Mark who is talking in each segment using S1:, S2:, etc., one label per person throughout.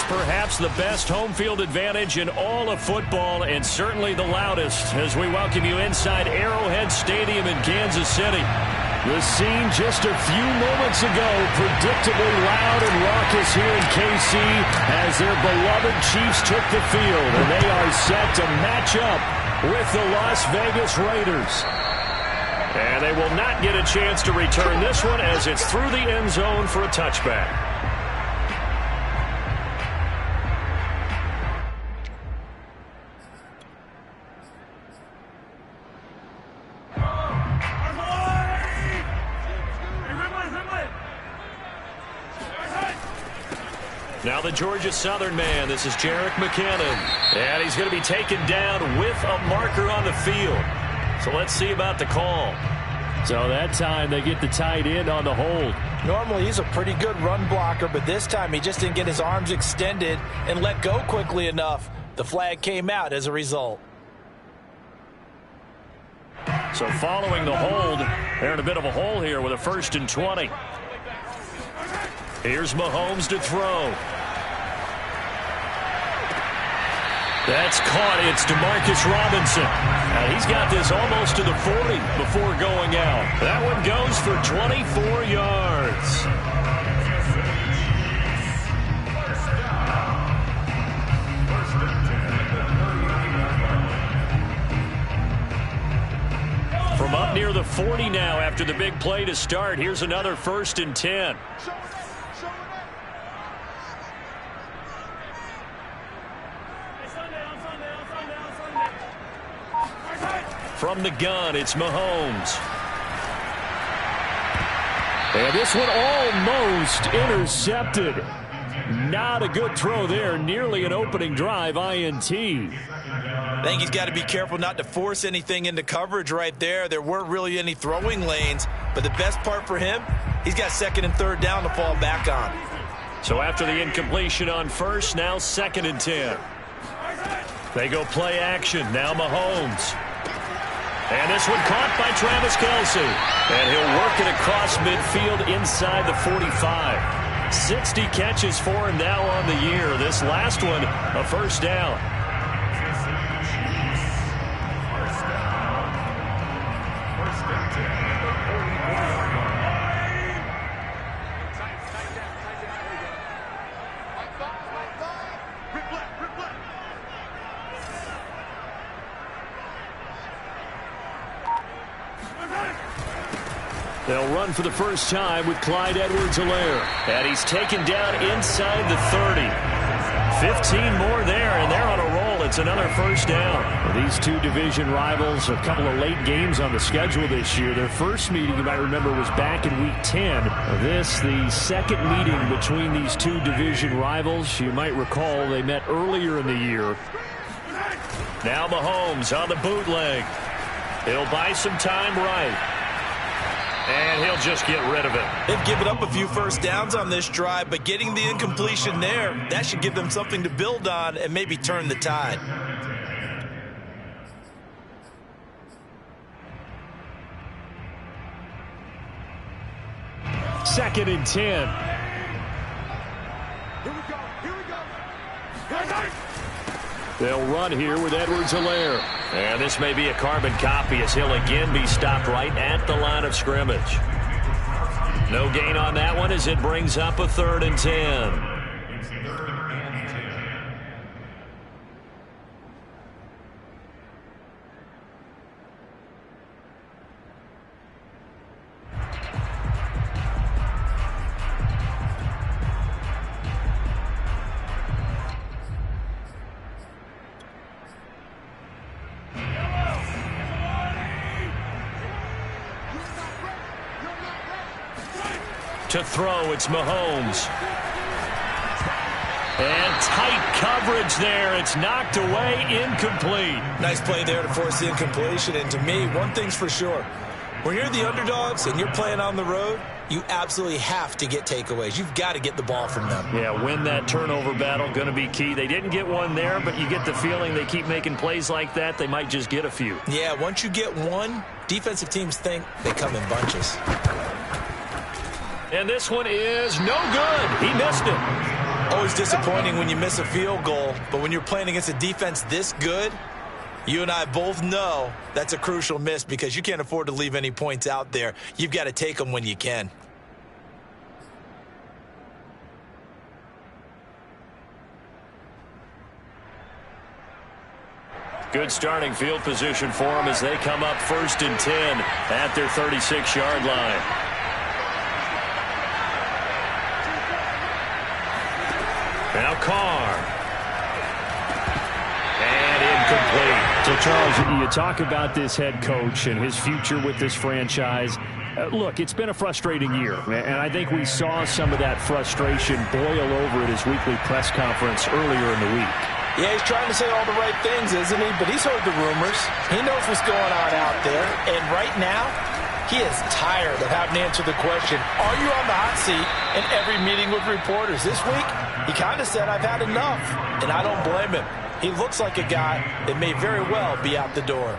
S1: perhaps the best home field advantage in all of football, and certainly the loudest, as we welcome you inside Arrowhead Stadium in Kansas City. The scene just a few moments ago, predictably loud and raucous here in KC as their beloved Chiefs took the field, and they are set to match up with the Las Vegas Raiders. And they will not get a chance to return this one as it's through the end zone for a touchback. Now the Georgia Southern man, this is Jerick McKinnon. And he's going to be taken down with a marker on the field. So let's see about the call. So that time they get the tight end on the hold.
S2: Normally he's a pretty good run blocker, but this time he just didn't get his arms extended and let go quickly enough. The flag came out as a result.
S1: So following the hold, they're in a bit of a hole here with a 1st and 20. Here's Mahomes to throw. That's caught. It's Demarcus Robinson. Now he's got this almost to the 40 before going out. That one goes for 24 yards. From up near the 40 now after the big play to start. Here's another 1st and 10. From the gun, it's Mahomes. And this one almost intercepted. Not a good throw there. Nearly an opening drive INT.
S2: I think he's got to be careful not to force anything into coverage right there. There weren't really any throwing lanes. But the best part for him, he's got 2nd and 3rd down to fall back on.
S1: So after the incompletion on 1st, now 2nd and 10. They go play action. Now Mahomes. And this one caught by Travis Kelce. And he'll work it across midfield inside the 45. 60 catches for him now on the year. This last one, a 1st down. They'll run for the first time with Clyde Edwards-Helaire. And he's taken down inside the 30. 15 more there, and they're on a roll. It's another 1st down. These two division rivals, a couple of late games on the schedule this year. Their first meeting, you might remember, was back in Week 10. This, the second meeting between these two division rivals. You might recall they met earlier in the year. Now Mahomes on the bootleg. He'll buy some time right. And he'll just get rid of it.
S2: They've given up a few 1st downs on this drive, but getting the incompletion there, that should give them something to build on and maybe turn the tide.
S1: Second and 10.
S3: Here we go. Here we go.
S1: They'll run here with Edwards-Helaire. And this may be a carbon copy as he'll again be stopped right at the line of scrimmage. No gain on that one as it brings up a 3rd and 10. To throw, it's Mahomes. And tight coverage there. It's knocked away, incomplete.
S2: Nice play there to force the incompletion. And to me, one thing's for sure. When you're the underdogs and you're playing on the road, you absolutely have to get takeaways. You've got to get the ball from them.
S1: Yeah, win that turnover battle, going to be key. They didn't get one there, but you get the feeling they keep making plays like that, they might just get a few.
S2: Yeah, once you get one, defensive teams think they come in bunches.
S1: And this one is no good. He missed it.
S2: Always disappointing when you miss a field goal, but when you're playing against a defense this good, you and I both know that's a crucial miss because you can't afford to leave any points out there. You've got to take them when you can.
S1: Good starting field position for them as they come up 1st and 10 at their 36-yard line. Now Carr. And incomplete.
S4: So, Charles, you talk about this head coach and his future with this franchise. Look, it's been a frustrating year, and I think we saw some of that frustration boil over at his weekly press conference earlier in the week.
S2: Yeah, he's trying to say all the right things, isn't he? But he's heard the rumors. He knows what's going on out there. And right now, he is tired of having to answer the question, are you on the hot seat in every meeting with reporters? This week, he kind of said, I've had enough. And I don't blame him. He looks like a guy that may very well be out the door.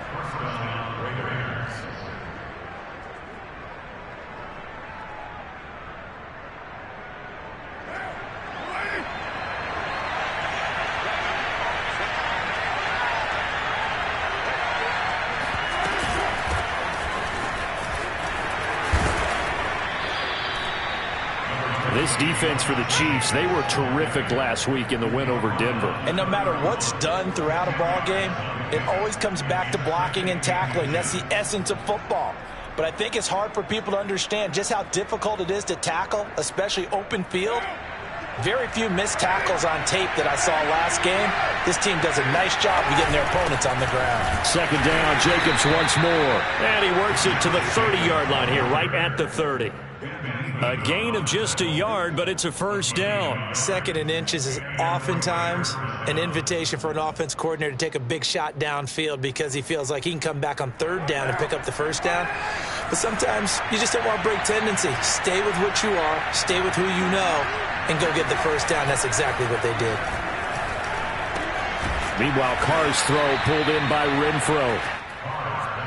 S4: This defense for the Chiefs, they were terrific last week in the win over Denver.
S2: And no matter what's done throughout a ball game, it always comes back to blocking and tackling. That's the essence of football. But I think it's hard for people to understand just how difficult it is to tackle, especially open field. Very few missed tackles on tape that I saw last game. This team does a nice job of getting their opponents on the ground.
S1: 2nd down, Jacobs once more. And he works it to the 30-yard line here, right at the 30. A gain of just a yard, but it's a 1st down.
S2: 2nd and inches is oftentimes an invitation for an offense coordinator to take a big shot downfield because he feels like he can come back on 3rd down and pick up the 1st down. But sometimes you just don't want to break tendency. Stay with what you are, stay with who you know, and go get the 1st down. That's exactly what they did.
S1: Meanwhile, Carr's throw pulled in by Renfro.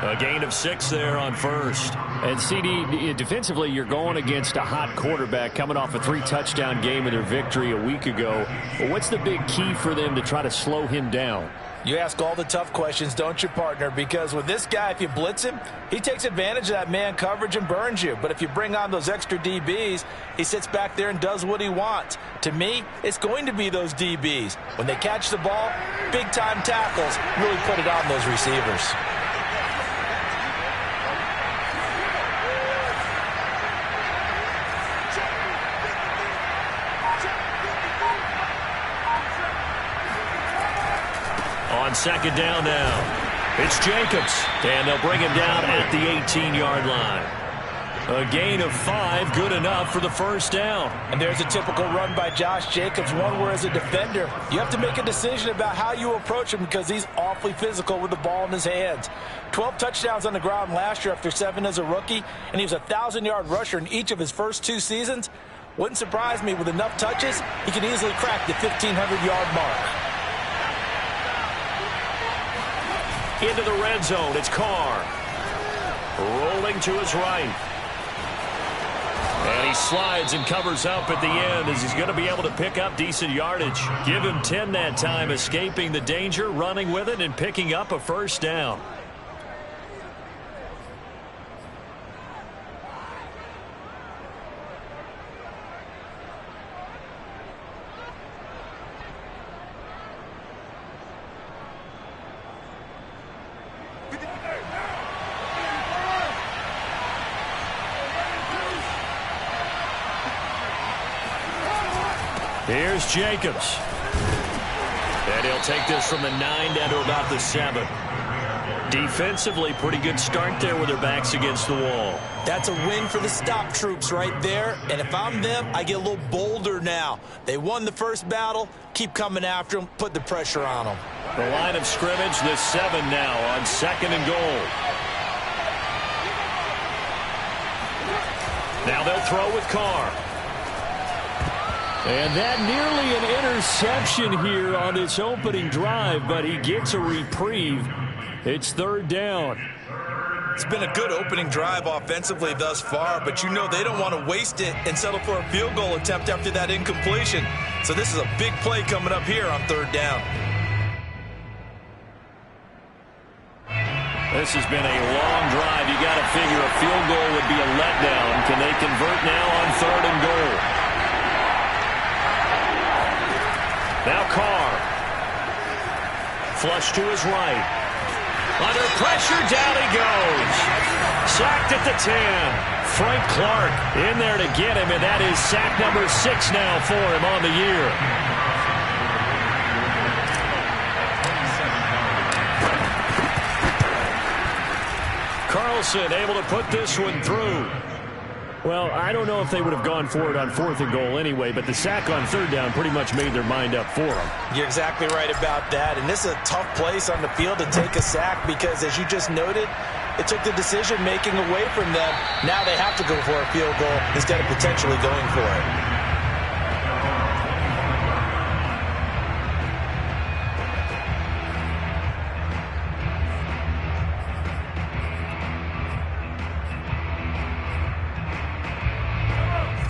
S1: A gain of 6 there on 1st.
S4: And, CD, defensively, you're going against a hot quarterback coming off a 3-touchdown game in their victory a week ago. Well, what's the big key for them to try to slow him down?
S2: You ask all the tough questions, don't you, partner? Because with this guy, if you blitz him, he takes advantage of that man coverage and burns you. But if you bring on those extra DBs, he sits back there and does what he wants. To me, it's going to be those DBs. When they catch the ball, big-time tackles really put it on those receivers.
S1: On 2nd down now, it's Jacobs, and they'll bring him down at the 18-yard line. A gain of 5, good enough for the 1st down.
S2: And there's a typical run by Josh Jacobs, one where as a defender, you have to make a decision about how you approach him because he's awfully physical with the ball in his hands. 12 touchdowns on the ground last year after 7 as a rookie, and he was a 1,000-yard rusher in each of his first 2 seasons. Wouldn't surprise me with enough touches, he can easily crack the 1,500-yard mark.
S1: Into the red zone, it's Carr. Rolling to his right. And he slides and covers up at the end as he's going to be able to pick up decent yardage. Give him 10 that time, escaping the danger, running with it, and picking up a 1st down. Here's Jacobs. And he'll take this from the 9 down to about the 7. Defensively, pretty good start there with their backs against the wall.
S2: That's a win for the stop troops right there. And if I'm them, I get a little bolder now. They won the first battle. Keep coming after them. Put the pressure on them.
S1: The line of scrimmage, the 7 now on 2nd and goal. Now they'll throw with Carr. And that nearly an interception here on this opening drive, but he gets a reprieve. It's 3rd down.
S2: It's been a good opening drive offensively thus far, but you know they don't want to waste it and settle for a field goal attempt after that incompletion. So this is a big play coming up here on third down.
S1: This has been a long drive. You got to figure a field goal would be a letdown. Can they convert now on third and goal? Now Carr. Flush to his right. Under pressure, down he goes. Sacked at the 10. Frank Clark in there to get him, and that is sack number 6 now for him on the year. Carlson able to put this one through.
S4: Well, I don't know if they would have gone for it on 4th and goal anyway, but the sack on 3rd down pretty much made their mind up for them.
S2: You're exactly right about that, and this is a tough place on the field to take a sack because, as you just noted, it took the decision-making away from them. Now they have to go for a field goal instead of potentially going for it.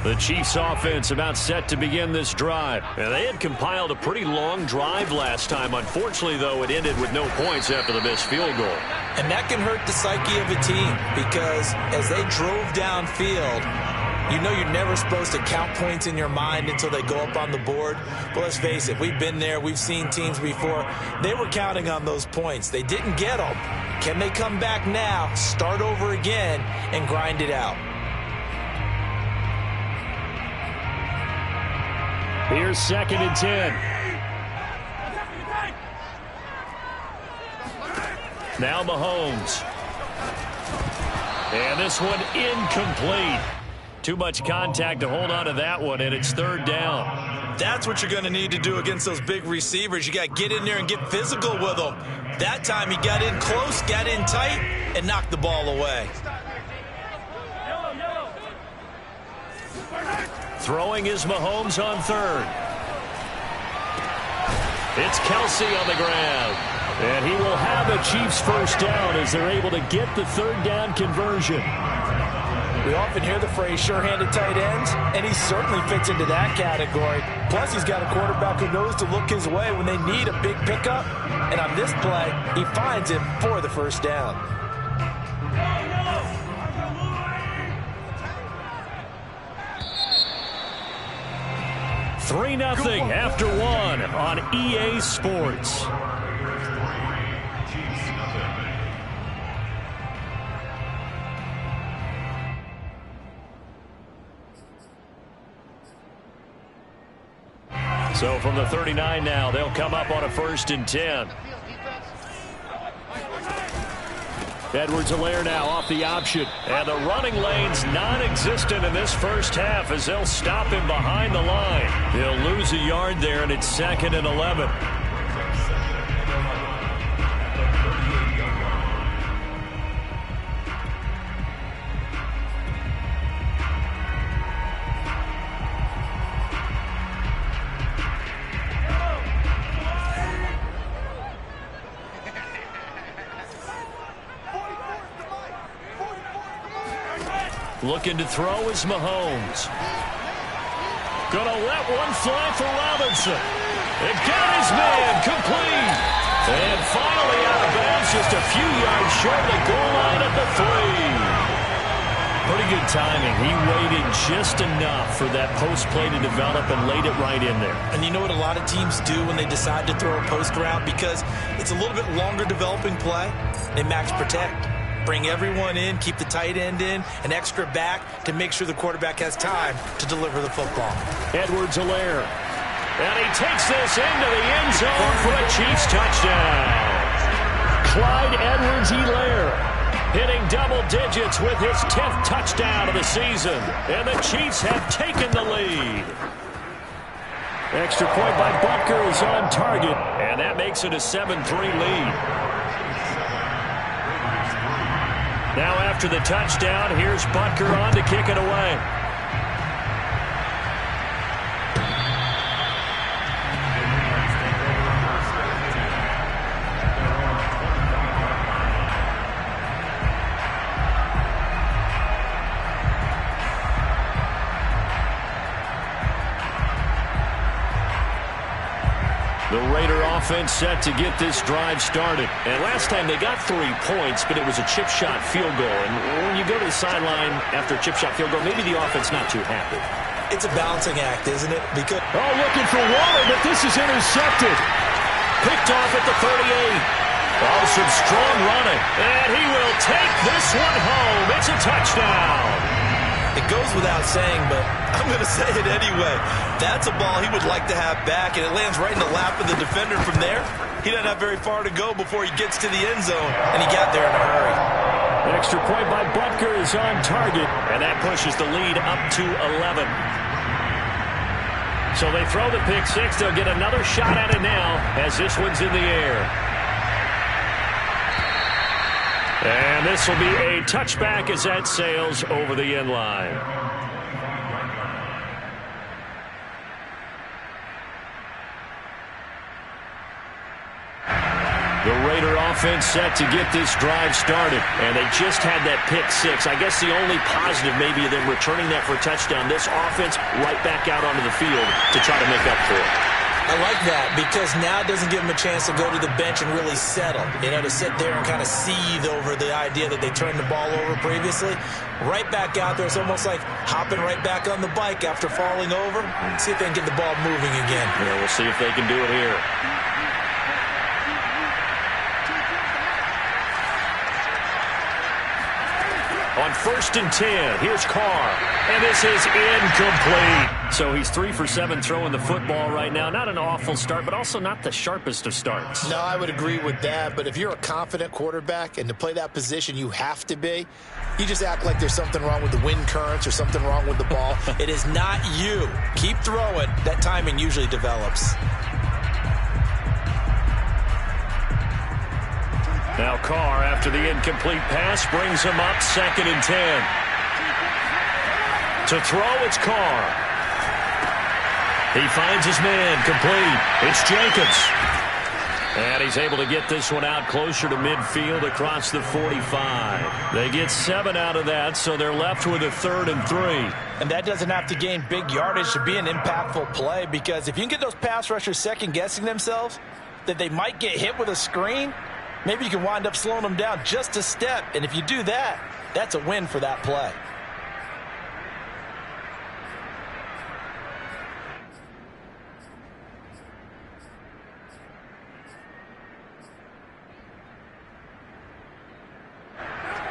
S1: The Chiefs offense about set to begin this drive. And they had compiled a pretty long drive last time. Unfortunately, though, it ended with no points after the missed field goal.
S2: And that can hurt the psyche of a team because as they drove downfield, you know you're never supposed to count points in your mind until they go up on the board. But let's face it, we've been there. We've seen teams before. They were counting on those points. They didn't get them. Can they come back now, start over again, and grind it out?
S4: Here's 2nd and 10.
S1: Now Mahomes. And this one incomplete. Too much contact to hold on to that one, and it's 3rd down.
S2: That's what you're going to need to do against those big receivers. You got to get in there and get physical with them. That time he got in close, got in tight, and knocked the ball away.
S1: Throwing is Mahomes on 3rd. It's Kelsey on the ground.
S4: And he will have a Chiefs 1st down as they're able to get the 3rd down conversion.
S2: We often hear the phrase sure-handed tight ends, and he certainly fits into that category. Plus, he's got a quarterback who knows to look his way when they need a big pickup. And on this play, he finds him for the 1st down.
S1: 3-0 after 1 on EA Sports. So from the 39 now, they'll come up on a 1st and 10.
S4: Edwards-Helaire now off the option.
S1: And the running lane's non-existent in this first half as they'll stop him behind the line. He'll lose a yard there, and it's 2nd and 11. Looking to throw is Mahomes. Gonna let one fly for Robinson. It got his man complete. And finally out of bounds, just a few yards short of the goal line at the 3. Pretty good timing. He waited just enough for that post play to develop and laid it right in there.
S2: And you know what a lot of teams do when they decide to throw a post route? Because it's a little bit longer developing play, they max protect. Bring everyone in, keep the tight end in, an extra back to make sure the quarterback has time to deliver the football.
S4: Edwards-Helaire.
S1: And he takes this into the end zone for a Chiefs touchdown.
S4: Clyde Edwards-Helaire
S1: hitting double digits with his 10th touchdown of the season. And the Chiefs have taken the lead.
S4: Extra point by Butker is on target.
S1: And that makes it a 7-3 lead. Now after the touchdown, here's Butker on to kick it away. The Raider offense set to get this drive started. And last time they got 3 points, but it was a chip shot field goal. And when you go to the sideline after a chip shot field goal, maybe the offense not too happy.
S2: It's a balancing act, isn't it? Because
S4: looking for Waller, but this is intercepted.
S1: Picked off at the 38. Oh, some strong running. And he will take this one home. It's a touchdown.
S2: it goes without saying, but I'm going to say it anyway. That's a ball he would like to have back, and it lands right in the lap of the defender from there. He doesn't have very far to go before he gets to the end zone, and he got there in a hurry.
S1: An extra point by Butker is on target, and that pushes the lead up to 11. So they throw the pick six. They'll get another shot at it now as this one's in the air. And this will be a touchback as that sails over the end line. The Raider offense set to get this drive started, and they just had that pick six. I guess the only positive maybe of them returning that for a touchdown. This offense right back out onto the field to try to make up for it.
S2: I like that because now it doesn't give them a chance to go to the bench and really settle. You know, to sit there and kind of seethe over the idea that they turned the ball over previously. Right back out there. It's almost like hopping right back on the bike after falling over. See if they can get the ball moving again.
S1: Yeah, we'll see if they can do it here. On 1st and 10, here's Carr, and this is incomplete. So he's 3 for 7 throwing the football right now. Not an awful start, but also not the sharpest of starts.
S2: No, I would agree with that, but if you're a confident quarterback and to play that position you have to be, you just act like there's something wrong with the wind currents or something wrong with the ball. It is not you. Keep throwing. That timing usually develops.
S1: Now Carr, after the incomplete pass, brings him up 2nd and 10. To throw, it's Carr. He finds his man, complete. It's Jacobs. And he's able to get this one out closer to midfield across the 45. They get 7 out of that, so they're left with a 3rd and 3.
S2: And that doesn't have to gain big yardage to be an impactful play, because if you can get those pass rushers second-guessing themselves, that they might get hit with a screen, maybe you can wind up slowing them down just a step. And if you do that, that's a win for that play.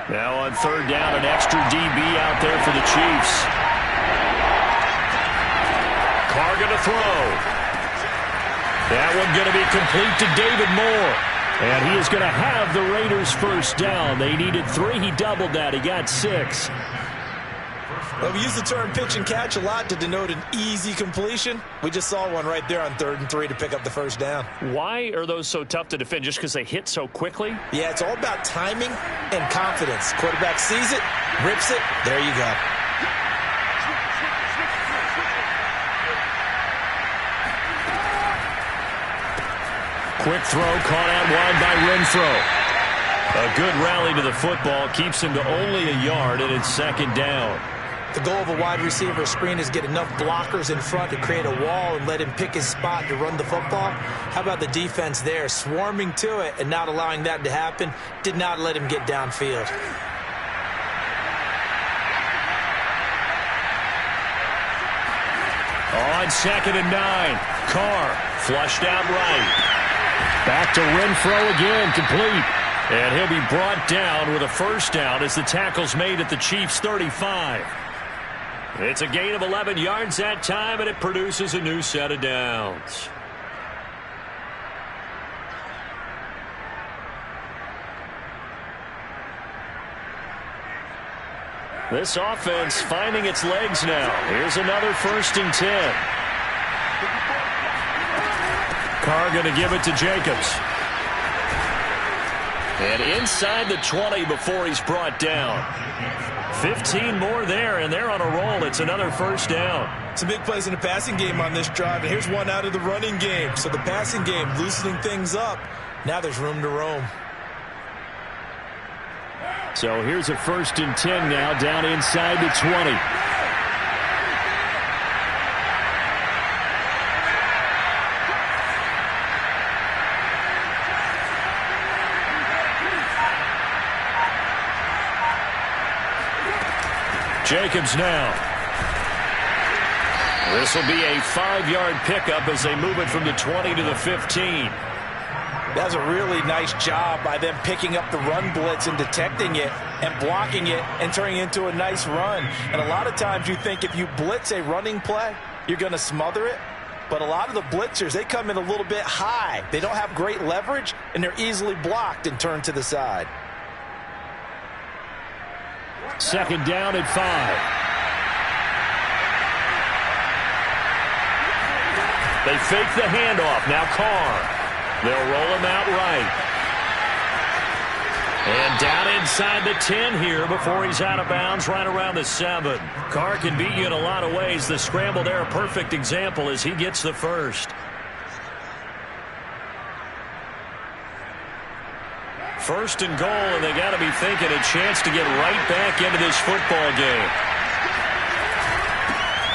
S1: Now on 3rd down, an extra DB out there for the Chiefs. Carr going to throw. That one going to be complete to David Moore. And he is going to have the Raiders' first down. They needed 3. He doubled that. He got 6.
S2: Well, we use the term pitch and catch a lot to denote an easy completion. We just saw one right there on 3rd and 3 to pick up the first down.
S1: Why are those so tough to defend? Just because they hit so quickly?
S2: Yeah, it's all about timing and confidence. Quarterback sees it, rips it, there you go.
S1: Quick throw caught out wide by Renfro. A good rally to the football keeps him to only a yard, and it's 2nd down.
S2: The goal of a wide receiver screen is get enough blockers in front to create a wall and let him pick his spot to run the football. How about the defense there, swarming to it and not allowing that to happen? Did not let him get downfield.
S1: On 2nd and 9, Carr flushed out right. Back to Renfro again, complete. And he'll be brought down with a first down as the tackle's made at the Chiefs' 35. It's a gain of 11 yards that time, and it produces a new set of downs. This offense finding its legs now. Here's another 1st and 10. Carr going to give it to Jacobs. And inside the 20 before he's brought down. 15 more there, and they're on a roll. It's another first down.
S2: Some big plays in the passing game on this drive, and here's one out of the running game. So the passing game loosening things up. Now there's room to roam.
S1: So here's a 1st and 10 now down inside the 20. Jacobs now. This will be a 5-yard pickup as they move it from the 20 to the 15.
S2: That's a really nice job by them picking up the run blitz and detecting it and blocking it and turning it into a nice run. And a lot of times you think if you blitz a running play, you're going to smother it. But a lot of the blitzers, they come in a little bit high. They don't have great leverage, and they're easily blocked and turned to the side.
S4: Second down at 5.
S1: They fake the handoff. Now Carr. They'll roll him out right. And down inside the 10 here before he's out of bounds right around the 7. Carr can beat you in a lot of ways. The scramble there, a perfect example as he gets the first. First and goal, and they got to be thinking a chance to get right back into this football game.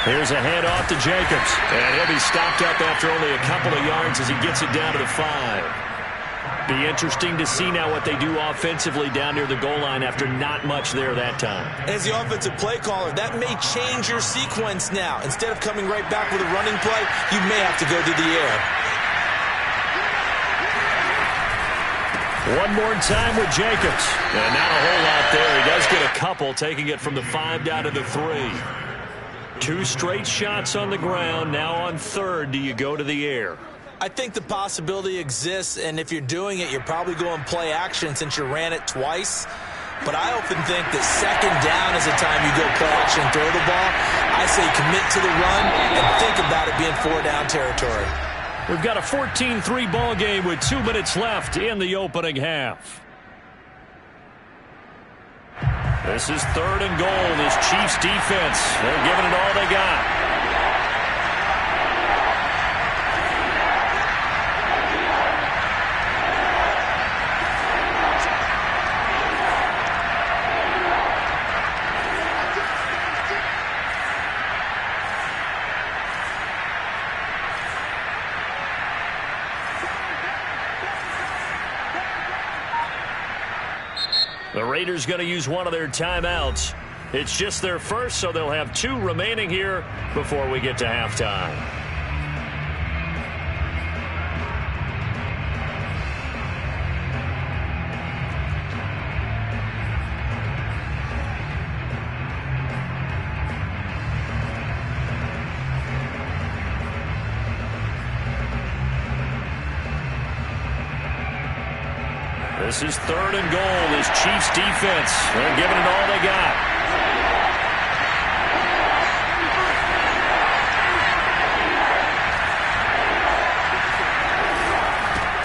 S1: Here's a handoff to Jacobs. And he'll be stopped up after only a couple of yards as he gets it down to the 5. Be interesting to see now what they do offensively down near the goal line after not much there that time.
S2: As the offensive play caller, that may change your sequence now. Instead of coming right back with a running play, you may have to go to the air.
S1: One more time with Jacobs. And not a whole lot there. He does get a couple, taking it from the 5 down to the 3. 2 straight shots on the ground. Now on third, do you go to the air?
S2: I think the possibility exists, and if you're doing it, you're probably going play action since you ran it twice. But I often think that second down is the time you go play action and throw the ball. I say commit to the run and think about it being 4-down territory.
S1: We've got a 14-3 ball game with 2 minutes left in the opening half. This is third and goal. This Chiefs defense, they're giving it all they got. The Raiders going to use one of their timeouts. It's just their first, so they'll have 2 remaining here before we get to halftime. This is third and goal. This Chiefs defense, they're giving it all they got.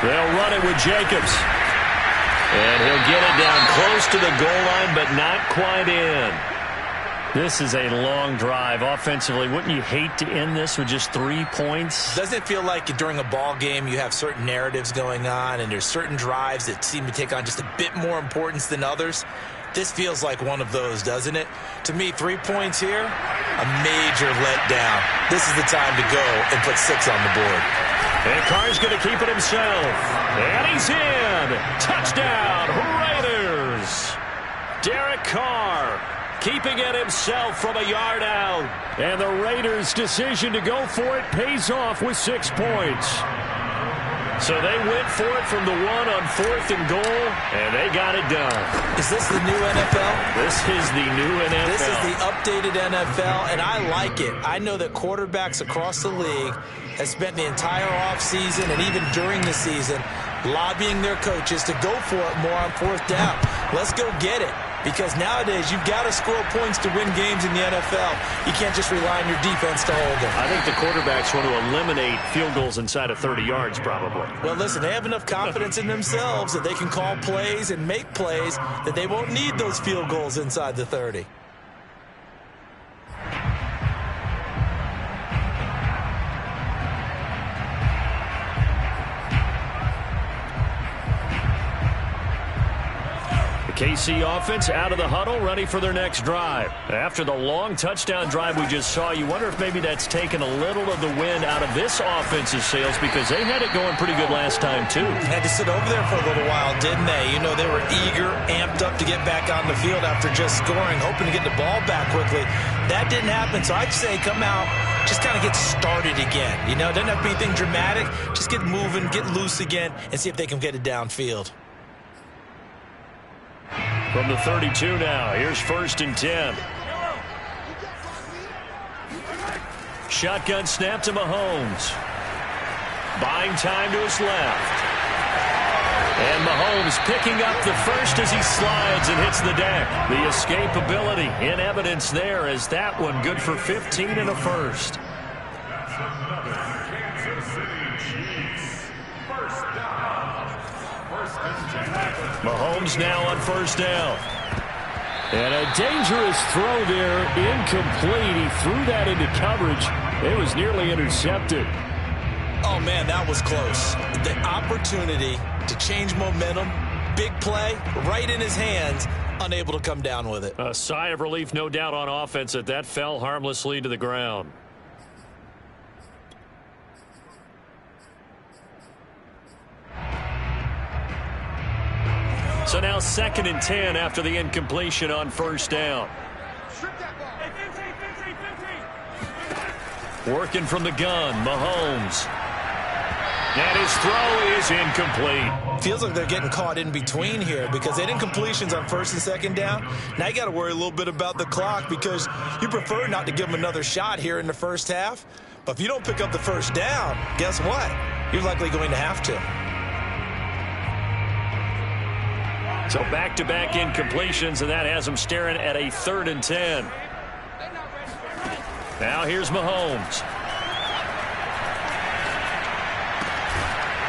S1: They'll run it with Jacobs. And he'll get it down close to the goal line, but not quite in.
S4: This is a long drive offensively. Wouldn't you hate to end this with just 3 points?
S2: Doesn't it feel like during a ball game you have certain narratives going on and there's certain drives that seem to take on just a bit more importance than others? This feels like one of those, doesn't it? To me, 3 points here, a major letdown. This is the time to go and put 6 on the board.
S1: And Carr's going to keep it himself. And he's in. Touchdown, Raiders. Derek Carr keeping it himself from a yard out.
S4: And the Raiders' decision to go for it pays off with 6 points.
S1: So they went for it from the 1 on 4th and goal, and they got it done.
S2: Is this the new NFL?
S1: This is the new NFL.
S2: This is the updated NFL, and I like it. I know that quarterbacks across the league have spent the entire offseason and even during the season lobbying their coaches to go for it more on 4th down. Let's go get it. Because nowadays, you've got to score points to win games in the NFL. You can't just rely on your defense to hold them.
S1: I think the quarterbacks want to eliminate field goals inside of 30 yards, probably.
S2: Well, listen, they have enough confidence in themselves that they can call plays and make plays that they won't need those field goals inside the 30.
S1: KC offense out of the huddle, ready for their next drive. After the long touchdown drive we just saw, you wonder if maybe that's taken a little of the wind out of this offense's sails, because they had it going pretty good last time too.
S2: Had to sit over there for a little while, didn't they? You know, they were eager, amped up to get back on the field after just scoring, hoping to get the ball back quickly. That didn't happen, so I'd say come out, just kind of get started again. You know, it doesn't have to be anything dramatic. Just get moving, get loose again, and see if they can get it downfield.
S1: From the 32 now, here's 1st and 10. Shotgun snap to Mahomes. Buying time to his left. And Mahomes picking up the first as he slides and hits the deck. The escapability in evidence there, as that one good for 15 and a first. Mahomes now on 1st down.
S4: And a dangerous throw there, incomplete. He threw that into coverage. It was nearly intercepted.
S2: Oh, man, that was close. The opportunity to change momentum, big play, right in his hands, unable to come down with it.
S1: A sigh of relief, no doubt, on offense that fell harmlessly to the ground. So now 2nd and 10 after the incompletion on 1st down. Working from the gun, Mahomes. And his throw is incomplete.
S2: Feels like they're getting caught in between here, because they had incompletions on 1st and 2nd down. Now you got to worry a little bit about the clock, because you prefer not to give them another shot here in the first half. But if you don't pick up the 1st down, guess what? You're likely going to have to.
S1: So back-to-back incompletions, and that has them staring at a 3rd and 10. Now here's Mahomes.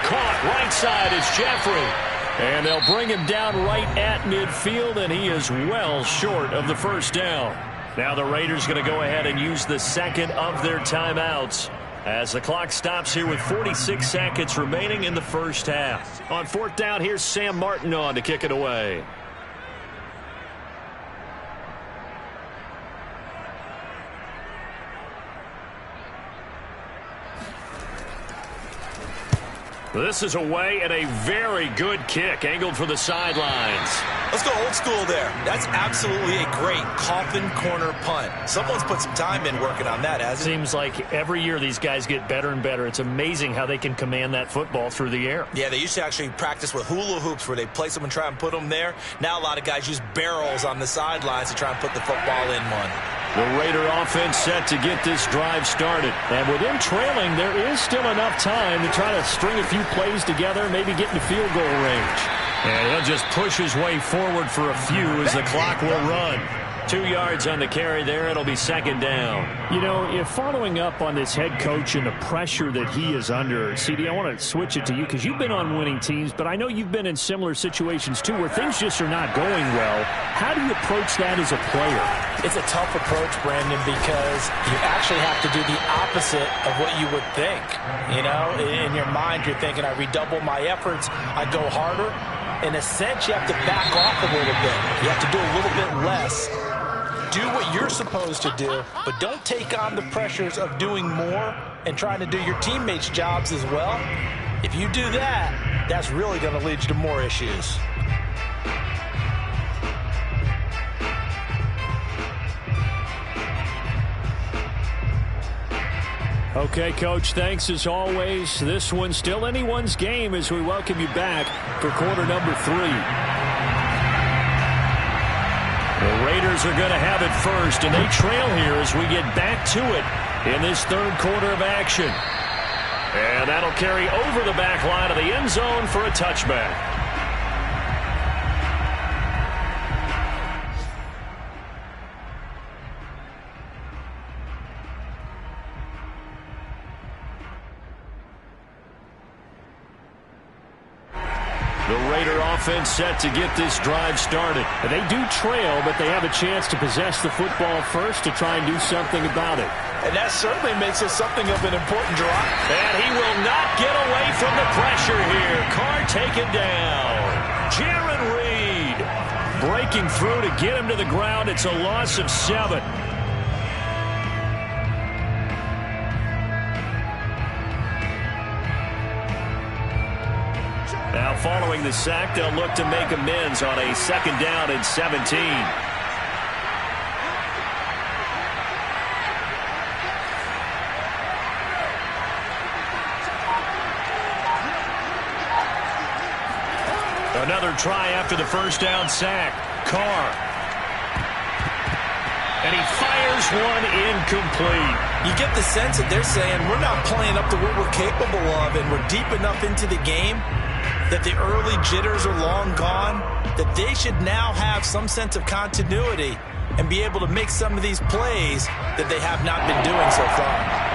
S1: Caught right side is Jeffrey. And they'll bring him down right at midfield, and he is well short of the 1st down. Now the Raiders going to go ahead and use the 2nd of their timeouts as the clock stops here with 46 seconds remaining in the 1st half. On 4th down, here's Sam Martin on to kick it away. This is away, and a very good kick angled for the sidelines.
S2: Let's go old school there. That's absolutely a great coffin corner punt. Someone's put some time in working on that, hasn't it?
S1: Seems like every year these guys get better and better. It's amazing how they can command that football through the air.
S2: Yeah, they used to actually practice with hula hoops where they place them and try and put them there. Now a lot of guys use barrels on the sidelines to try and put the football in one.
S1: The Raider offense set to get this drive started.
S4: And with them trailing, there is still enough time to try to string a few plays together, maybe get into field goal range.
S1: And he'll just push his way forward for a few as the clock will run. 2 yards on the carry there. It'll be 2nd down.
S4: You know, if following up on this head coach and the pressure that he is under, CD, I want to switch it to you because you've been on winning teams, but I know you've been in similar situations too where things just are not going well. How do you approach that as a player?
S2: It's a tough approach, Brandon, because you actually have to do the opposite of what you would think. You know, in your mind, you're thinking, I redouble my efforts, I go harder. In a sense, you have to back off a little bit. You have to do a little bit less. Do what you're supposed to do, but don't take on the pressures of doing more and trying to do your teammates' jobs as well. If you do that, that's really going to lead you to more issues.
S4: Okay, Coach, thanks as always. This one's still anyone's game as we welcome you back for quarter number 3.
S1: The Raiders are going to have it first, and they trail here as we get back to it in this 3rd quarter of action. And that'll carry over the back line of the end zone for a touchback. The Raider offense set to get this drive started.
S4: They do trail, but they have a chance to possess the football first to try and do something about it.
S2: And that certainly makes it something of an important drive.
S1: And he will not get away from the pressure here. Carr taken down. Jaron Reed. breaking through to get him to the ground. It's a loss of 7. Now following the sack, they'll look to make amends on a 2nd down and 17. Another try after the 1st down sack. Carr. And he fires one incomplete.
S2: You get the sense that they're saying we're not playing up to what we're capable of, and we're deep enough into the game that the early jitters are long gone, that they should now have some sense of continuity and be able to make some of these plays that they have not been doing so far.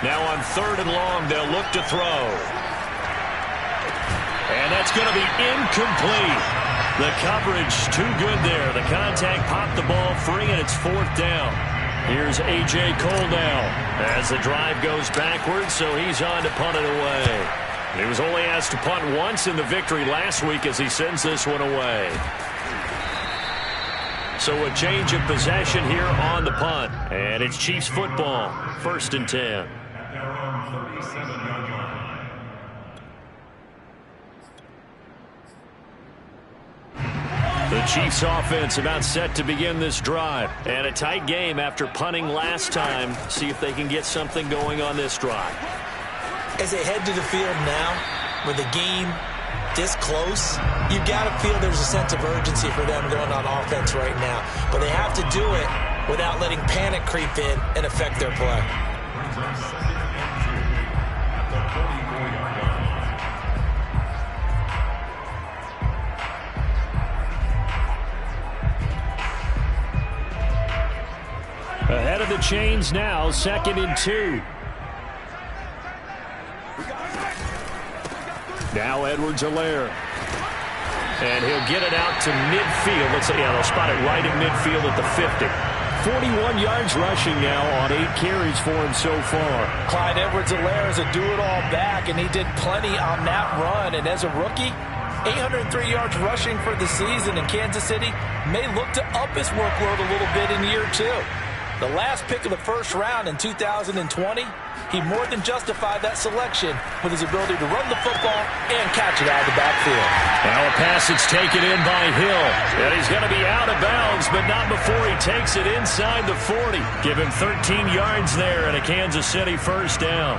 S1: Now on 3rd and long, they'll look to throw. And that's going to be incomplete. The coverage too good there. The contact popped the ball free, and it's 4th down. Here's A.J. Cole now as the drive goes backwards, so he's on to punt it away. He was only asked to punt once in the victory last week as he sends this one away. So a change of possession here on the punt. And it's Chiefs football, 1st and 10. The Chiefs offense about set to begin this drive. And a tight game after punting last time. See if they can get something going on this drive.
S2: As they head to the field now, with the game this close, you've got to feel there's a sense of urgency for them going on offense right now. But they have to do it without letting panic creep in and affect their play.
S1: Ahead of the chains now, 2nd and 2. Now Edwards-Helaire. And he'll get it out to midfield. They'll spot it right in midfield at the 50. 41 yards rushing now on 8 carries for him so far.
S2: Clyde Edwards-Helaire is a do-it-all back, and he did plenty on that run. And as a rookie, 803 yards rushing for the season in Kansas City may look to up his workload a little bit in year 2. The last pick of the 1st round in 2020, he more than justified that selection with his ability to run the football and catch it out of the backfield.
S1: Now a pass that's taken in by Hill. And he's going to be out of bounds, but not before he takes it inside the 40. Give him 13 yards there and a Kansas City 1st down.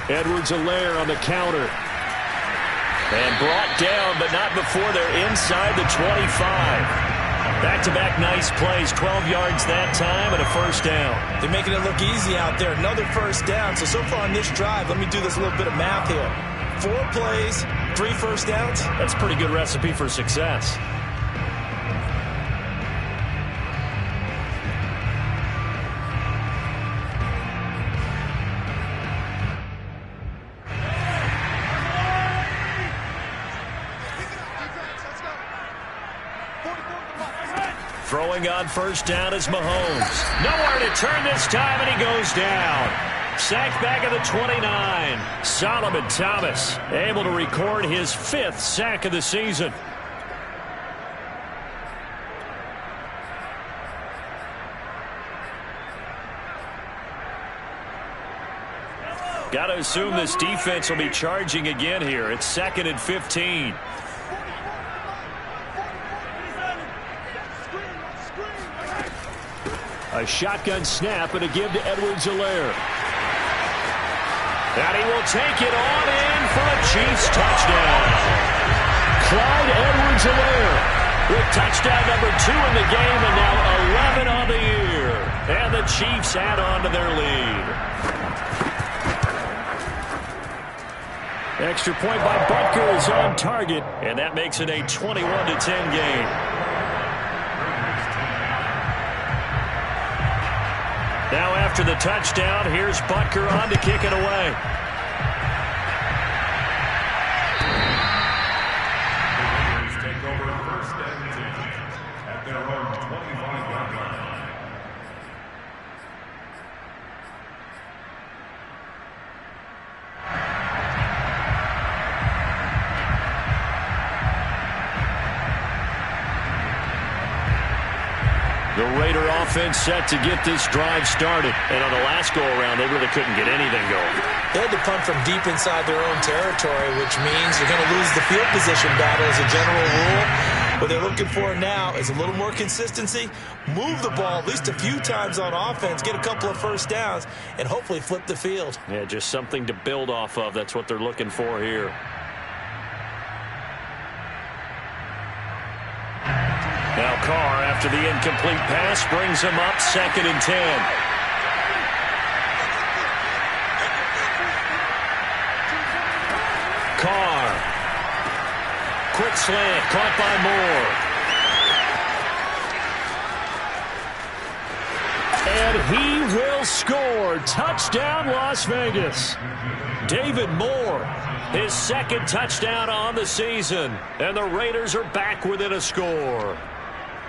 S1: Edwards-Helaire on the counter. And brought down, but not before they're inside the 25. Back-to-back nice plays, 12 yards that time and a 1st down.
S2: They're making it look easy out there. Another 1st down. So far on this drive, let me do this little bit of math here. 4 plays, 3 1st downs.
S1: That's a pretty good recipe for success. Throwing on 1st down is Mahomes. Nowhere to turn this time, and he goes down. Sacked back at the 29. Solomon Thomas able to record his 5th sack of the season. Got to assume this defense will be charging again here. It's 2nd and 15. A shotgun snap and a give to Edwards-Helaire. And he will take it on in for a Chiefs touchdown. Clyde Edwards-Helaire with touchdown number 2 in the game and now 11 on the year. And the Chiefs add on to their lead. Extra point by Butker is on target, and that makes it a 21-10 game. Now after the touchdown, here's Butker on to kick it away.
S3: Take over first and 10 at their own 25-yard line.
S1: The Raider offense set to get this drive started. And on the last go-around, they really couldn't get anything going.
S2: They had to punt from deep inside their own territory, which means you're going to lose the field position battle as a general rule. What they're looking for now is a little more consistency, move the ball at least a few times on offense, get a couple of first downs, and hopefully flip the field.
S1: Yeah, just something to build off of. That's what they're looking for here. Now Carr, after the incomplete pass, brings him up 2nd and 10. Carr. Quick slant, caught by Moore. And he will score. Touchdown, Las Vegas. David Moore, his 2nd touchdown on the season. And the Raiders are back within a score.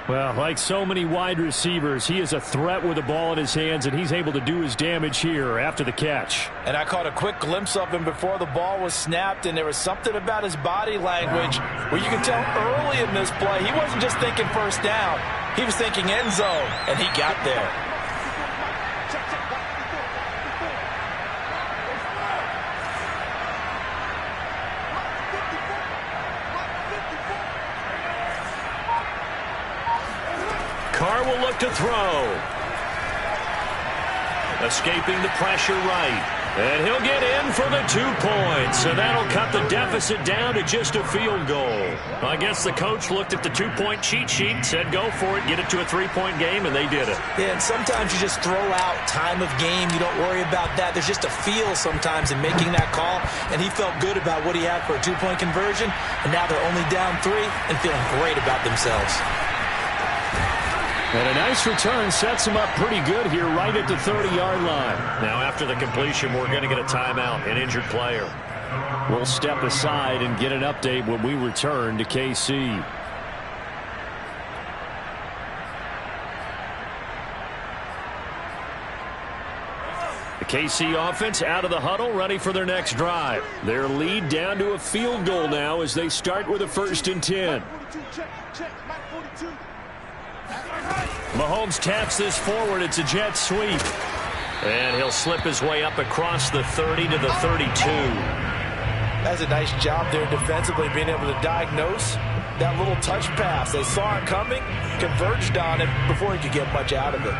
S4: Well, like so many wide receivers, he is a threat with the ball in his hands, and he's able to do his damage here after the catch.
S2: And I caught a quick glimpse of him before the ball was snapped, and there was something about his body language where you can tell early in this play he wasn't just thinking first down. He was thinking end zone, and he got there.
S1: Carr will look to throw. Escaping the pressure right. And he'll get in for the 2 points. And that'll cut the deficit down to just a field goal. I guess the coach looked at the 2-point cheat sheet, said go for it, get it to a 3-point game, and they did it.
S2: Yeah, and sometimes you just throw out time of game. You don't worry about that. There's just a feel sometimes in making that call. And he felt good about what he had for a 2-point conversion. And now they're only down 3 and feeling great about themselves.
S4: And a nice return sets him up pretty good here right at the 30-yard line.
S1: Now after the completion, we're going to get a timeout, an injured player.
S4: We'll step aside and get an update when we return to KC. The KC offense out of the huddle, ready for their next drive. Their lead down to a field goal now as they start with a 1st and 10. Mahomes taps this forward. It's a jet sweep.
S1: And he'll slip his way up across the 30 to the 32.
S2: That's a nice job there defensively, being able to diagnose that little touch pass. They saw it coming, converged on it before he could get much out of it.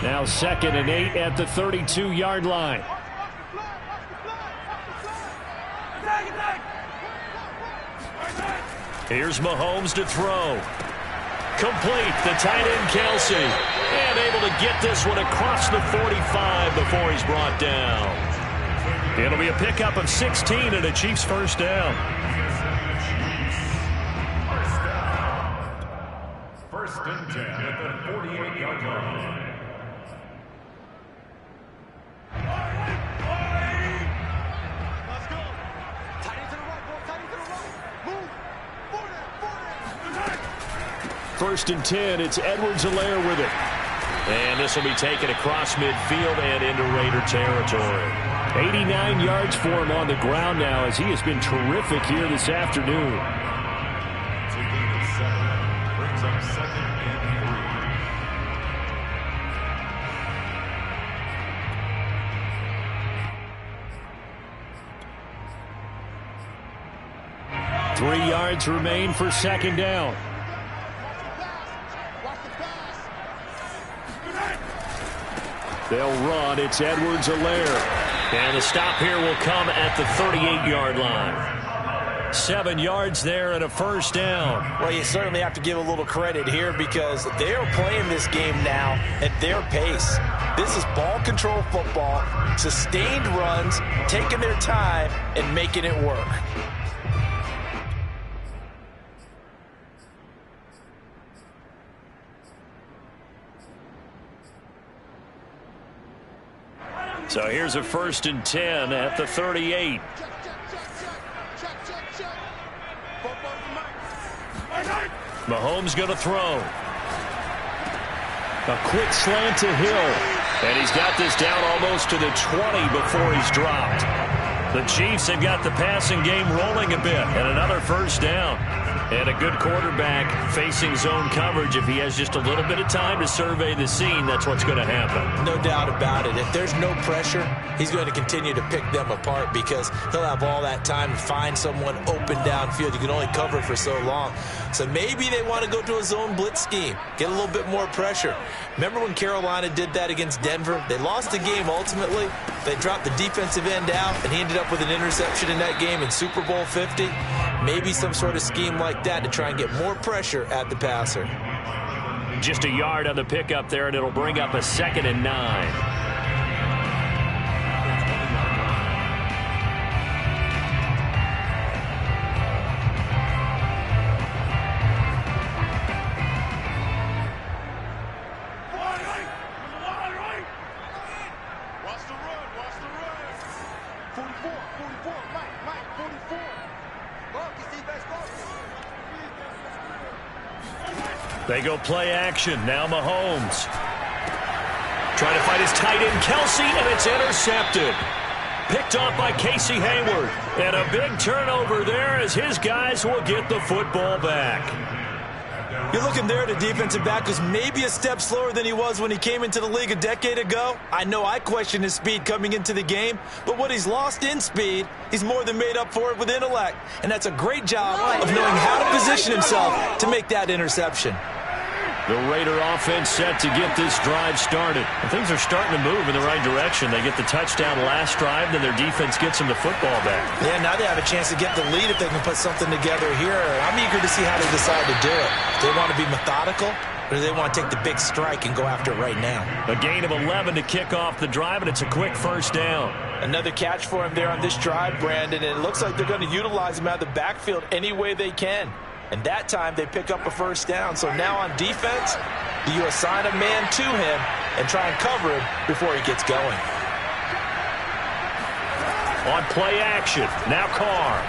S4: Now 2nd and 8 at the 32-yard line.
S1: Here's Mahomes to throw. Complete, the tight end Kelsey. And able to get this one across the 45 before he's brought down. It'll be a pickup of 16 and a Chiefs 1st down.
S3: First and 10 at the 48-yard line.
S4: First and 10, it's Edwards-Helaire with it.
S1: And this will be taken across midfield and into Raider territory.
S4: 89 yards for him on the ground now as he has been terrific here this afternoon.
S3: Taking it 7, brings up 2nd and
S4: 3. 3 yards remain for 2nd down. They'll run. It's Edwards-Helaire.
S1: And the stop here will come at the 38-yard line. 7 yards there and a first down.
S2: Well, you certainly have to give a little credit here because they are playing this game now at their pace. This is ball control football, sustained runs, taking their time and making it work.
S1: So here's a 1st and 10 at the 38. Mahomes going to throw. A quick slant to Hill. And he's got this down almost to the 20 before he's dropped. The Chiefs have got the passing game rolling a bit. And another first down. And a good quarterback facing zone coverage. If he has just a little bit of time to survey the scene, that's what's going to happen.
S2: No doubt about it. If there's no pressure, he's going to continue to pick them apart because he'll have all that time to find someone open downfield. You can only cover for so long. So maybe they want to go to a zone blitz scheme, get a little bit more pressure. Remember when Carolina did that against Denver? They lost the game ultimately. They dropped the defensive end out, and he ended up with an interception in that game in Super Bowl 50. Maybe some sort of scheme like that to try and get more pressure at the passer.
S1: Just a yard on the pickup there, and it'll bring up a 2nd and 9. They go play action. Now Mahomes. Trying to find his tight end, Kelsey, and it's intercepted. Picked off by Casey Hayward. And a big turnover there as his guys will get the football back.
S2: You're looking there at a defensive back who's maybe a step slower than he was when he came into the league a decade ago. I know I questioned his speed coming into the game, but what he's lost in speed, he's more than made up for it with intellect. And that's a great job of knowing how to position himself to make that interception.
S1: The Raider offense set to get this drive started. And things are starting to move in the right direction. They get the touchdown last drive, then their defense gets them the football back.
S2: Yeah, now they have a chance to get the lead if they can put something together here. I'm eager to see how they decide to do it. Do they want to be methodical, or do they want to take the big strike and go after it right now?
S1: A gain of 11 to kick off the drive, and it's a quick first down.
S2: Another catch for him there on this drive, Brandon, and it looks like they're going to utilize him out of the backfield any way they can. And that time they pick up a first down. So now on defense, do you assign a man to him and try and cover him before he gets going?
S1: On play action, now Carr.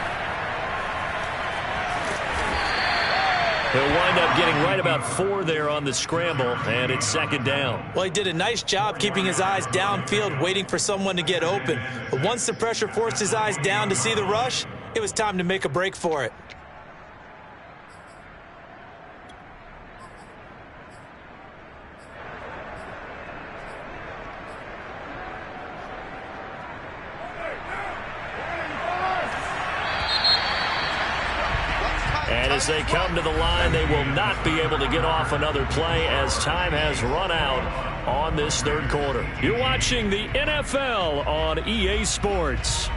S1: He'll wind up getting right about 4 there on the scramble, and it's 2nd down.
S2: Well, he did a nice job keeping his eyes downfield, waiting for someone to get open. But once the pressure forced his eyes down to see the rush, it was time to make a break for it.
S1: And as they come to the line, they will not be able to get off another play as time has run out on this 3rd quarter. You're watching the NFL on EA Sports.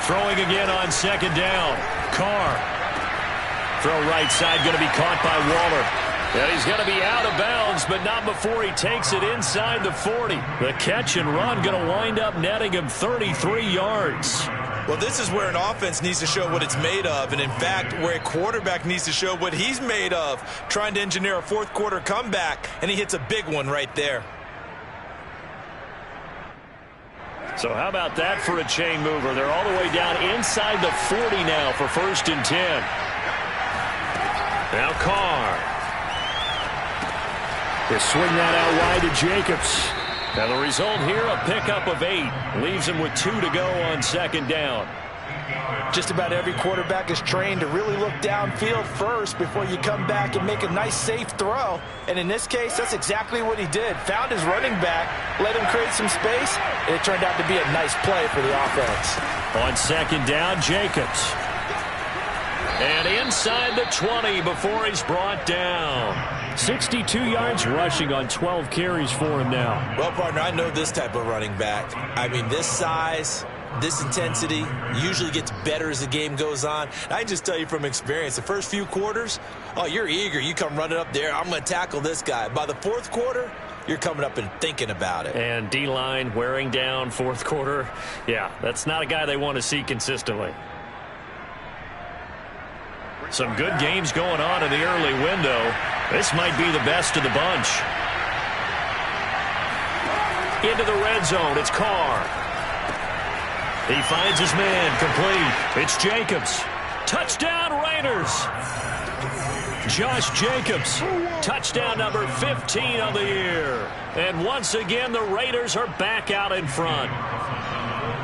S1: Throwing again on 2nd down. Carr. Throw right side going to be caught by Waller. And he's going to be out of bounds, but not before he takes it inside the 40. The catch and run going to wind up netting him 33 yards.
S2: Well, this is where an offense needs to show what it's made of, and in fact, where a quarterback needs to show what he's made of, trying to engineer a 4th quarter comeback, and he hits a big one right there.
S1: So how about that for a chain mover? They're all the way down inside the 40 now for 1st and 10. Now Carr. They swing that out wide to Jacobs. Now the result here, a pickup of 8. Leaves him with 2 to go on 2nd down.
S2: Just about every quarterback is trained to really look downfield first before you come back and make a nice, safe throw. And in this case, that's exactly what he did. Found his running back, let him create some space, and it turned out to be a nice play for the offense.
S1: On second down, Jacobs. And inside the 20 before he's brought down.
S4: 62 yards rushing on 12 carries for him now.
S2: Well, partner, I know this type of running back. I mean, this size, this intensity usually gets better as the game goes on. I can just tell you from experience, the first few quarters, oh, you're eager. You come running up there, I'm going to tackle this guy. By the fourth quarter, you're coming up and thinking about it.
S1: And D-line wearing down fourth quarter. Yeah, that's not a guy they want to see consistently. Some good games going on in the early window. This might be the best of the bunch. Into the red zone, it's Carr. He finds his man, complete. It's Jacobs. Touchdown, Raiders. Josh Jacobs, touchdown number 15 of the year. And once again, the Raiders are back out in front.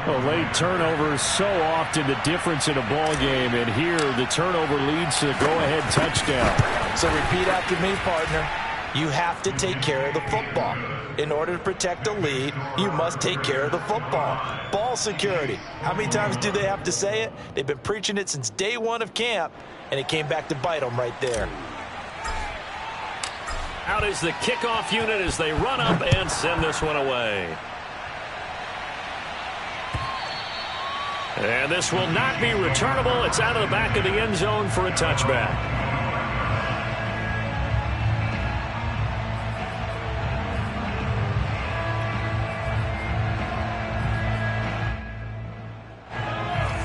S4: Well, late turnovers so often the difference in a ball game, and here the turnover leads to the go-ahead touchdown.
S2: So repeat after me, partner. You have to take care of the football. In order to protect the lead, you must take care of the football. Ball security. How many times do they have to say it? They've been preaching it since day one of camp, and it came back to bite them right there.
S1: Out is the kickoff unit as they run up and send this one away. And this will not be returnable. It's out of the back of the end zone for a touchback.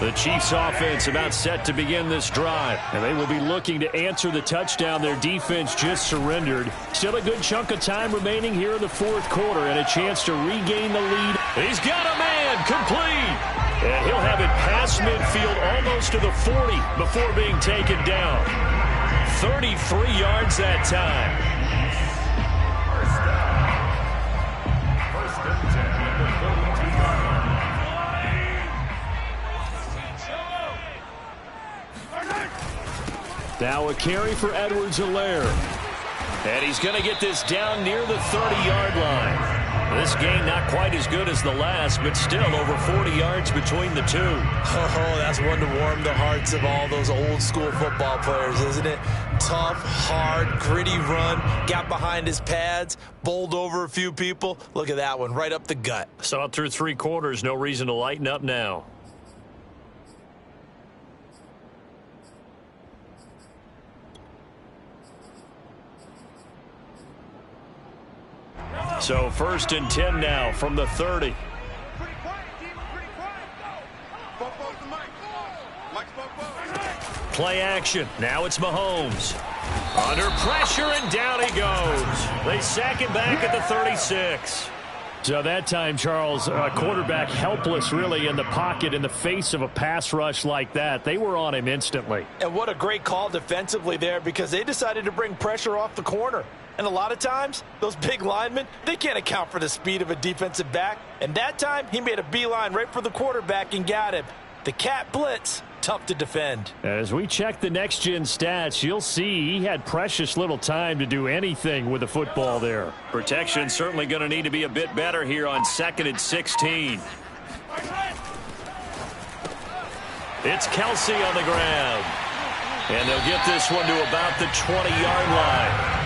S1: The Chiefs offense about set to begin this drive.
S4: And they will be looking to answer the touchdown their defense just surrendered. Still a good chunk of time remaining here in the fourth quarter and a chance to regain the lead.
S1: He's got a man, complete. And he'll have it past midfield almost to the 40 before being taken down. 33 yards that time.
S4: Now a carry for Edwards-Helaire.
S1: And he's going to get this down near the 30-yard line. This game not quite as good as the last, but still over 40 yards between the two.
S2: Oh, that's one to warm the hearts of all those old-school football players, isn't it? Tough, hard, gritty run, got behind his pads, bowled over a few people. Look at that one, right up the gut.
S1: Saw it through three quarters, no reason to lighten up now. So 1st and 10 now from the 30. Play action. Now it's Mahomes. Under pressure, and down he goes. They sack him back at the 36.
S4: So that time, Charles, quarterback helpless really in the pocket in the face of a pass rush like that. They were on him instantly.
S2: And what a great call defensively there, because they decided to bring pressure off the corner. And a lot of times, those big linemen, they can't account for the speed of a defensive back. And that time, he made a beeline right for the quarterback and got him. The cat blitz, tough to defend.
S4: As we check the next-gen stats, you'll see he had precious little time to do anything with the football there.
S1: Protection certainly going to need to be a bit better here on 2nd and 16. It's Kelsey on the grab. And they'll get this one to about the 20-yard line.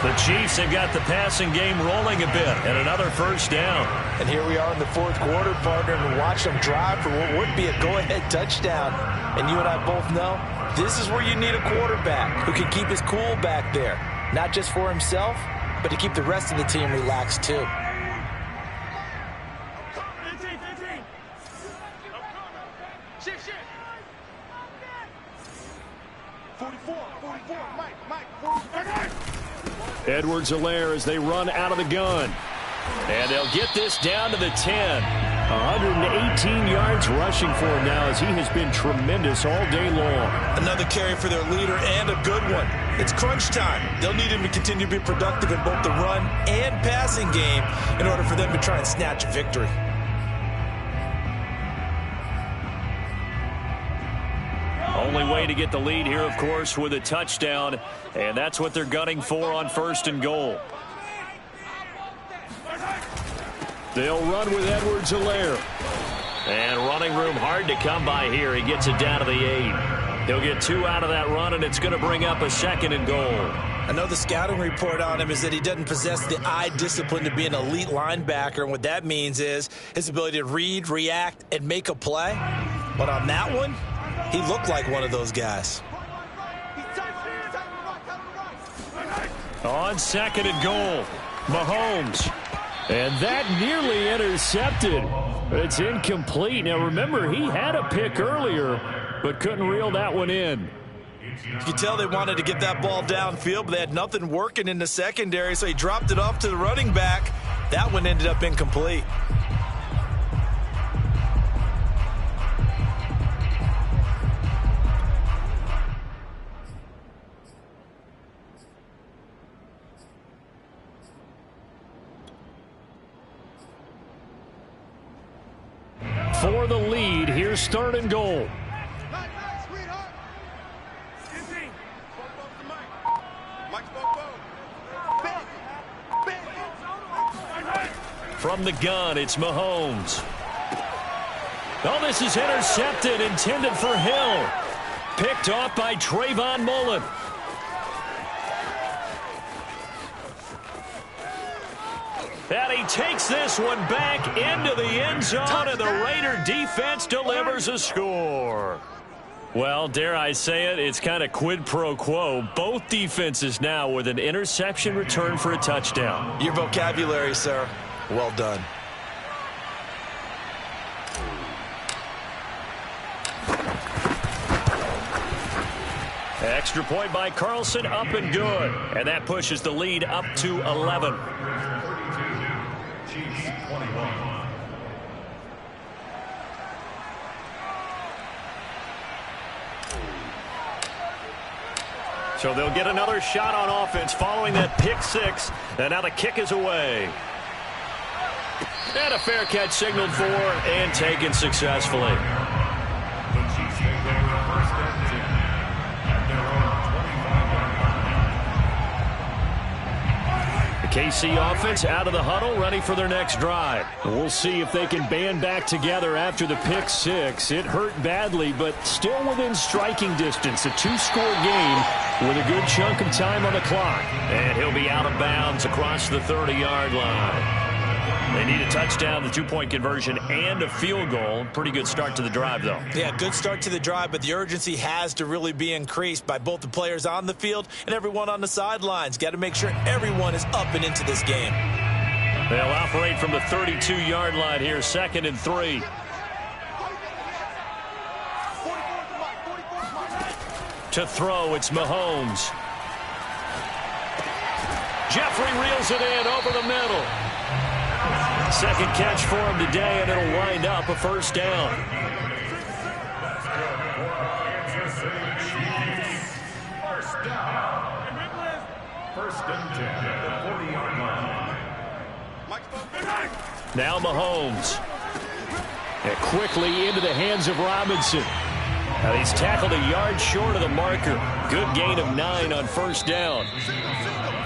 S1: The Chiefs have got the passing game rolling a bit, and another first down.
S2: And here we are in the fourth quarter, partner, and watch them drive for what would be a go-ahead touchdown. And you and I both know this is where you need a quarterback who can keep his cool back there, not just for himself, but to keep the rest of the team relaxed too.
S4: Edwards-Helaire as they run out of the gun.
S1: And they'll get this down to the 10.
S4: 118 yards rushing for him now as he has been tremendous all day long.
S2: Another carry for their leader and a good one. It's crunch time. They'll need him to continue to be productive in both the run and passing game in order for them to try and snatch a victory.
S1: Only way to get the lead here, of course, with a touchdown, and that's what they're gunning for on 1st and goal.
S4: They'll run with Edwards-Helaire.
S1: And running room hard to come by here. He gets it down to the 8. He'll get 2 out of that run, and it's going to bring up a 2nd and goal.
S2: I know the scouting report on him is that he doesn't possess the eye discipline to be an elite linebacker, and what that means is his ability to read, react, and make a play. But on that one, he looked like one of those guys.
S1: On 2nd and goal, Mahomes. And that nearly intercepted. It's incomplete. Now, remember, he had a pick earlier, but couldn't reel that one in.
S2: You can tell they wanted to get that ball downfield, but they had nothing working in the secondary, so he dropped it off to the running back. That one ended up incomplete.
S1: For the lead, here's 3rd and goal. From the gun, it's Mahomes. Oh, this is intercepted, intended for Hill. Picked off by Trayvon Mullen. And he takes this one back into the end zone, and the Raider defense delivers a score. Well, dare I say it, it's kind of quid pro quo. Both defenses now with an interception return for a touchdown.
S2: Your vocabulary, sir. Well done.
S1: Extra point by Carlson, up and good. And that pushes the lead up to 11. So they'll get another shot on offense following that pick 6. And now the kick is away. And a fair catch signaled for and taken successfully. The KC offense out of the huddle, ready for their next drive. We'll see if they can band back together after the pick 6. It hurt badly, but still within striking distance. A 2-score game with a good chunk of time on the clock. And he'll be out of bounds across the 30-yard line. They need a touchdown, the 2-point conversion, and a field goal. Pretty good start to the drive, though.
S2: Yeah, good start to the drive, but the urgency has to really be increased by both the players on the field and everyone on the sidelines. Got to make sure everyone is up and into this game.
S1: They'll operate from the 32-yard line here, 2nd and 3. To throw, it's Mahomes. Jeffrey reels it in over the middle. Second catch for him today, and it'll wind up a 1st down.
S3: First and 10 at the 40-yard line.
S1: Now Mahomes. And quickly into the hands of Robinson. Now he's tackled a yard short of the marker. Good gain of 9 on 1st down.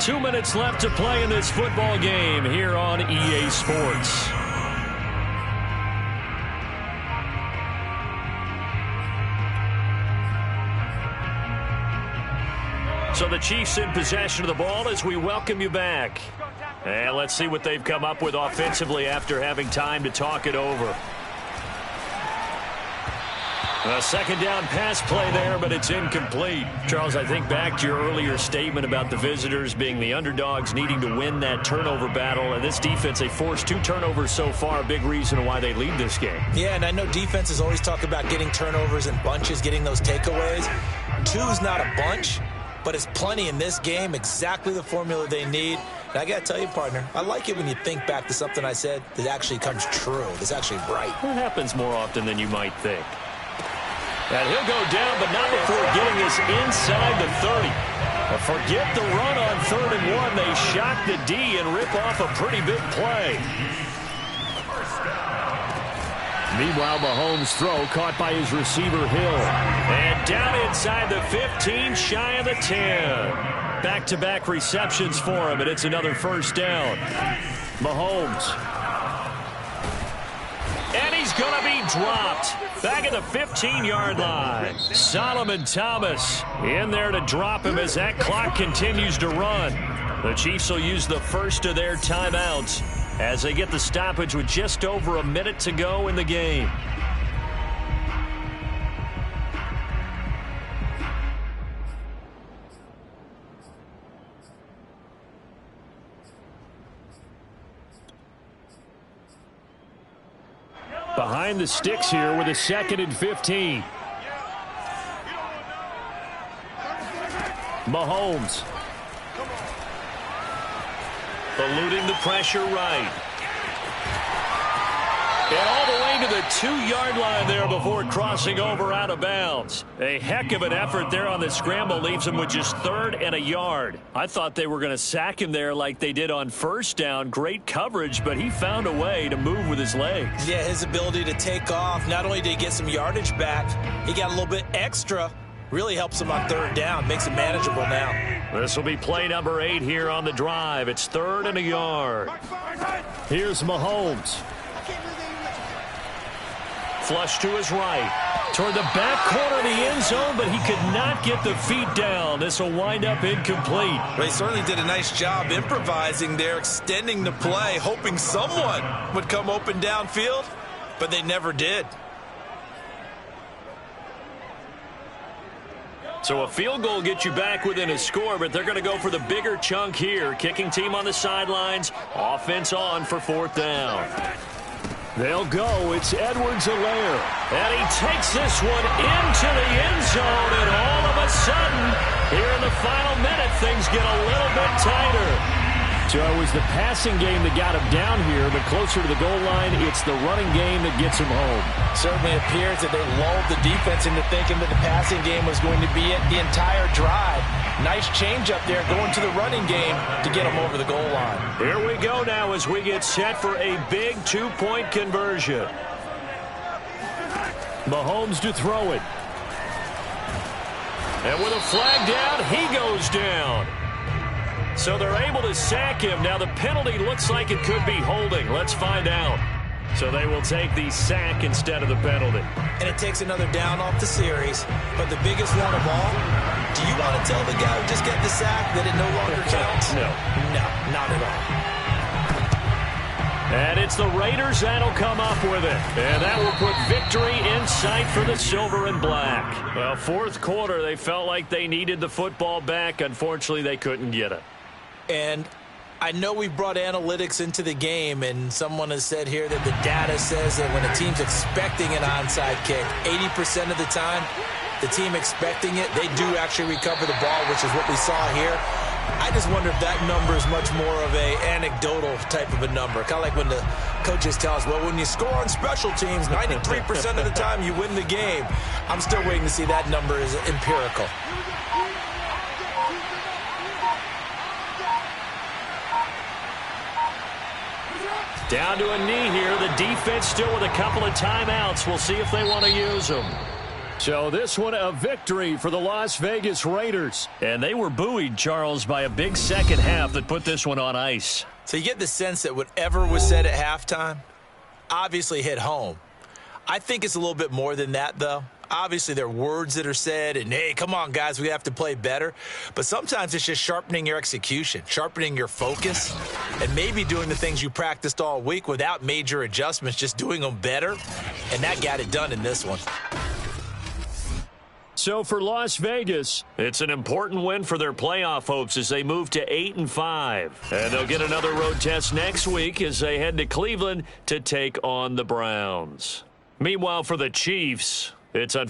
S1: 2 minutes left to play in this football game here on EA Sports. So the Chiefs in possession of the ball as we welcome you back. And let's see what they've come up with offensively after having time to talk it over. A 2nd down pass play there, but it's incomplete. Charles, I think back to your earlier statement about the visitors being the underdogs, needing to win that turnover battle. And this defense, they forced 2 turnovers so far, a big reason why they lead this game.
S2: Yeah, and I know defenses always talk about getting turnovers in bunches, getting those takeaways. 2 is not a bunch, but it's plenty in this game, exactly the formula they need. And I got to tell you, partner, I like it when you think back to something I said that actually comes true, that's actually right.
S1: It happens more often than you might think. And he'll go down, but not before getting us inside the 30. Forget the run on 3rd and 1. They shock the D and rip off a pretty big play. Meanwhile, Mahomes' throw caught by his receiver, Hill. And down inside the 15, shy of the 10. Back-to-back receptions for him, and it's another 1st down. Mahomes. And he's going to be dropped. Back at the 15-yard line. Solomon Thomas in there to drop him as that clock continues to run. The Chiefs will use the first of their timeouts as they get the stoppage with just over a minute to go in the game. Behind the sticks here with a 2nd and 15. Mahomes. Eluding the pressure right. And all the way to the 2-yard line there before crossing over out of bounds. A heck of an effort there on the scramble leaves him with just 3rd and a yard. I thought they were going to sack him there like they did on 1st down. Great coverage, but he found a way to move with his legs.
S2: Yeah, his ability to take off. Not only did he get some yardage back, he got a little bit extra. Really helps him on 3rd down. Makes it manageable now.
S1: This will be play number 8 here on the drive. It's 3rd and a yard. Here's Mahomes. Flush to his right. Toward the back corner of the end zone, but he could not get the feet down. This will wind up incomplete.
S2: Well, he certainly did a nice job improvising there, extending the play, hoping someone would come open downfield, but they never did.
S1: So a field goal gets you back within a score, but they're going to go for the bigger chunk here. Kicking team on the sidelines. Offense on for 4th down. They'll go. It's Edwards-Helaire. And he takes this one into the end zone. And all of a sudden, here in the final minute, things get a little bit tighter. So it was the passing game that got him down here, but closer to the goal line, it's the running game that gets him home.
S2: Certainly appears that they lulled the defense into thinking that the passing game was going to be it the entire drive. Nice change up there going to the running game to get him over the goal line.
S1: Here we go now as we get set for a big 2-point conversion. Mahomes to throw it. And with a flag down, he goes down. So they're able to sack him. Now the penalty looks like it could be holding. Let's find out. So they will take the sack instead of the penalty.
S2: And it takes another down off the series. But the biggest one of all, do you want to tell the guy who just got the sack that it no longer counts?
S1: No.
S2: No, not at all.
S1: And it's the Raiders that'll come up with it. And that will put victory in sight for the silver and black. Well, 4th quarter, they felt like they needed the football back. Unfortunately, they couldn't get it.
S2: And I know we brought analytics into the game, and someone has said here that the data says that when a team's expecting an onside kick, 80% of the time, the team expecting it, they do actually recover the ball, which is what we saw here. I just wonder if that number is much more of a anecdotal type of a number. Kind of like when the coaches tell us, well, when you score on special teams, 93% of the time you win the game. I'm still waiting to see that number is empirical.
S1: Down to a knee here. The defense still with a couple of timeouts. We'll see if they want to use them. So this one a victory for the Las Vegas Raiders. And they were buoyed, Charles, by a big second half that put this one on ice.
S2: So you get the sense that whatever was said at halftime obviously hit home. I think it's a little bit more than that, though. Obviously, there are words that are said, and, hey, come on, guys, we have to play better. But sometimes it's just sharpening your execution, sharpening your focus, and maybe doing the things you practiced all week without major adjustments, just doing them better. And that got it done in this one.
S1: So for Las Vegas, it's an important win for their playoff hopes as they move to 8-5. And they'll get another road test next week as they head to Cleveland to take on the Browns. Meanwhile, for the Chiefs, it's